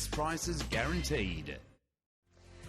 best prices guaranteed.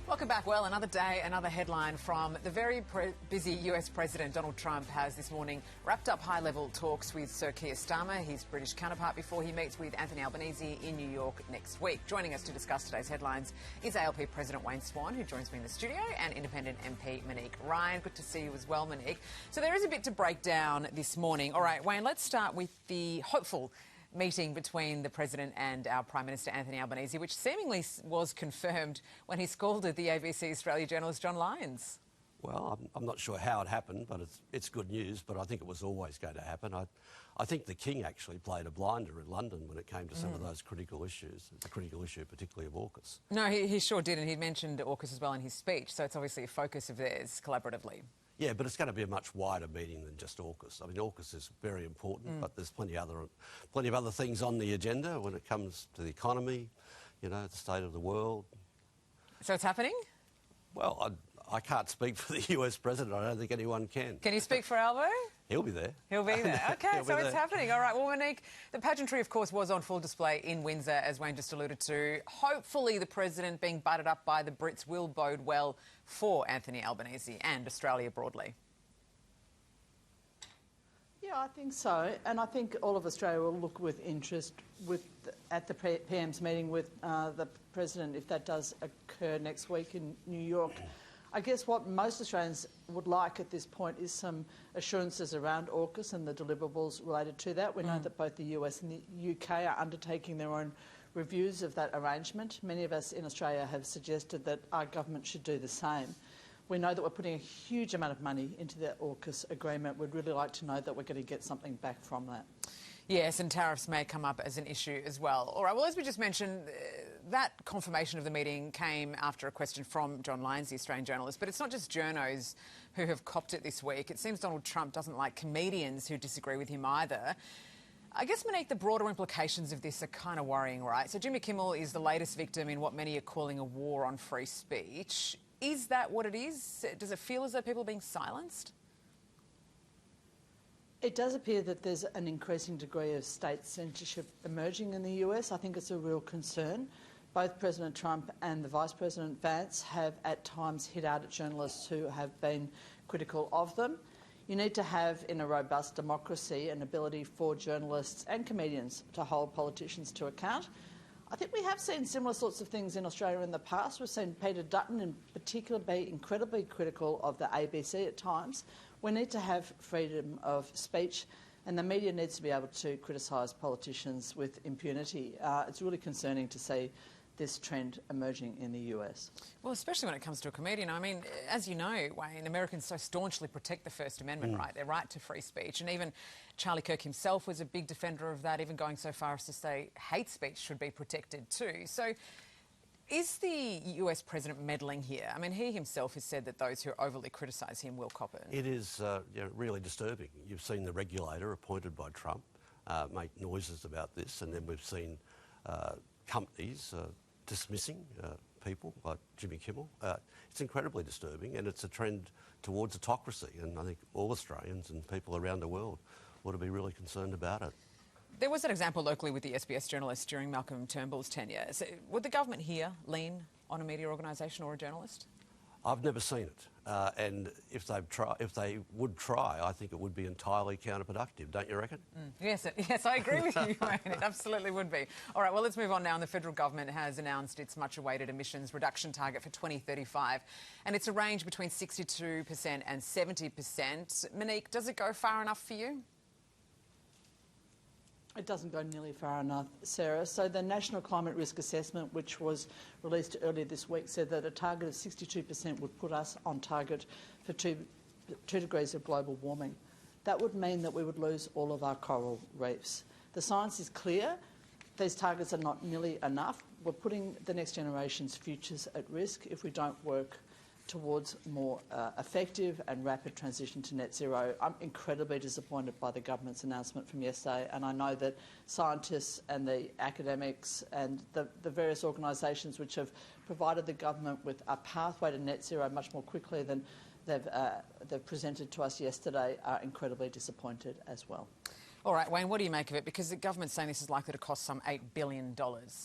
Welcome back. Well, another day, another headline from the very busy US President. Donald Trump has this morning wrapped up high-level talks with Sir Keir Starmer, his British counterpart, before he meets with Anthony Albanese in New York next week. Joining us to discuss today's headlines is ALP President Wayne Swan, who joins me in the studio, and Independent MP Monique Ryan. Good to see you as well, Monique. So there is a bit to break down this morning. All right, Wayne, let's start with the hopeful meeting between the President and our Prime Minister Anthony Albanese, which seemingly was confirmed when he scolded the ABC Australia journalist John Lyons. Well, I'm not sure how it happened, but it's good news, but I think it was always going to happen. I think the King actually played a blinder in London when it came to some of those critical issues, the critical issue particularly of AUKUS. No, he sure did, and he mentioned AUKUS as well in his speech, so it's obviously a focus of theirs collaboratively. Yeah, but it's going to be a much wider meeting than just AUKUS. I mean, AUKUS is very important, but there's plenty of other things on the agenda when it comes to the economy, you know, the state of the world. So it's happening? Well, I can't speak for the US President. I don't think anyone can. Can you speak for Albo? He'll be there. He'll be there. OK, so it's happening. All right. Well, Monique, the pageantry, of course, was on full display in Windsor, as Wayne just alluded to. Hopefully the President being butted up by the Brits will bode well for Anthony Albanese and Australia broadly. Yeah, I think so. And I think all of Australia will look with interest at the PM's meeting with the President, if that does occur next week in New York. I guess what most Australians would like at this point is some assurances around AUKUS and the deliverables related to that. We know that both the US and the UK are undertaking their own reviews of that arrangement. Many of us in Australia have suggested that our government should do the same. We know that we're putting a huge amount of money into the AUKUS agreement. We'd really like to know that we're going to get something back from that. Yes, and tariffs may come up as an issue as well. All right, well, as we just mentioned, that confirmation of the meeting came after a question from John Lyons, the Australian journalist. But it's not just journos who have copped it this week. It seems Donald Trump doesn't like comedians who disagree with him either. I guess, Monique, the broader implications of this are kind of worrying, right? So Jimmy Kimmel is the latest victim in what many are calling a war on free speech. Is that what it is? Does it feel as though people are being silenced? It does appear that there's an increasing degree of state censorship emerging in the US. I think it's a real concern. Both President Trump and the Vice President Vance have at times hit out at journalists who have been critical of them. You need to have, in a robust democracy, an ability for journalists and comedians to hold politicians to account. I think we have seen similar sorts of things in Australia in the past. We've seen Peter Dutton in particular be incredibly critical of the ABC at times. We need to have freedom of speech, and the media needs to be able to criticise politicians with impunity. It's really concerning to see this trend emerging in the US. Well, especially when it comes to a comedian. I mean, as you know, Wayne, Americans so staunchly protect the First Amendment, right? Their right to free speech. And even Charlie Kirk himself was a big defender of that, even going so far as to say hate speech should be protected too. So is the US President meddling here? I mean, he himself has said that those who overly criticise him will cop it. It is really disturbing. You've seen the regulator appointed by Trump make noises about this, and then we've seen companies dismissing people like Jimmy Kimmel. It's incredibly disturbing, and it's a trend towards autocracy, and I think all Australians and people around the world ought to be really concerned about it. There was an example locally with the SBS journalist during Malcolm Turnbull's tenure. So would the government here lean on a media organisation or a journalist? I've never seen it, and if they would try, I think it would be entirely counterproductive, don't you reckon? Yes, I agree with you, Wayne. It absolutely would be. All right, well, let's move on now. And the federal government has announced its much-awaited emissions reduction target for 2035, and it's a range between 62% and 70%. Monique, does it go far enough for you? It doesn't go nearly far enough, Sarah. So the National Climate Risk Assessment, which was released earlier this week, said that a target of 62% would put us on target for 2 degrees of global warming. That would mean that we would lose all of our coral reefs. The science is clear. These targets are not nearly enough. We're putting the next generation's futures at risk if we don't work towards more effective and rapid transition to net zero. I'm incredibly disappointed by the government's announcement from yesterday, and I know that scientists and the academics and the various organisations which have provided the government with a pathway to net zero much more quickly than they've presented to us yesterday are incredibly disappointed as well. All right, Wayne, what do you make of it? Because the government's saying this is likely to cost some $8 billion.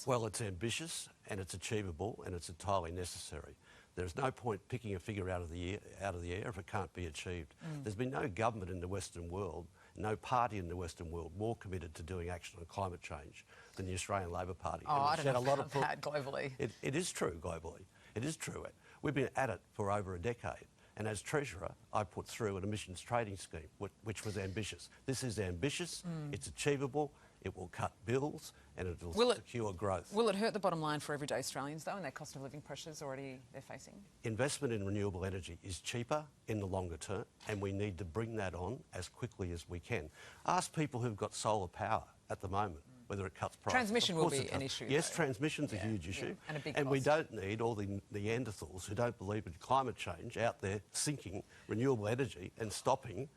Well, it's ambitious and it's achievable and it's entirely necessary. There's no point picking a figure out of the air if it can't be achieved. There's been no government in the Western world, no party in the Western world more committed to doing action on climate change than the Australian Labor Party. Oh, I don't know about that globally. It is true globally. It is true. We've been at it for over a decade. And as Treasurer, I put through an emissions trading scheme, which was ambitious. This is ambitious, it's achievable, it will cut bills, and it will secure growth. Will it hurt the bottom line for everyday Australians, though, and their cost of living pressures already they're facing? Investment in renewable energy is cheaper in the longer term, and we need to bring that on as quickly as we can. Ask people who've got solar power at the moment whether it cuts prices. Transmission will be an issue. Yes, though. Transmission's a huge issue. And a big and we cost. don't need all the Neanderthals who don't believe in climate change out there sinking renewable energy and stopping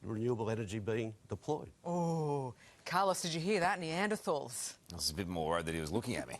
renewable energy being deployed. Oh, Carlos, did you hear that? Neanderthals. I was a bit more worried that he was looking at me.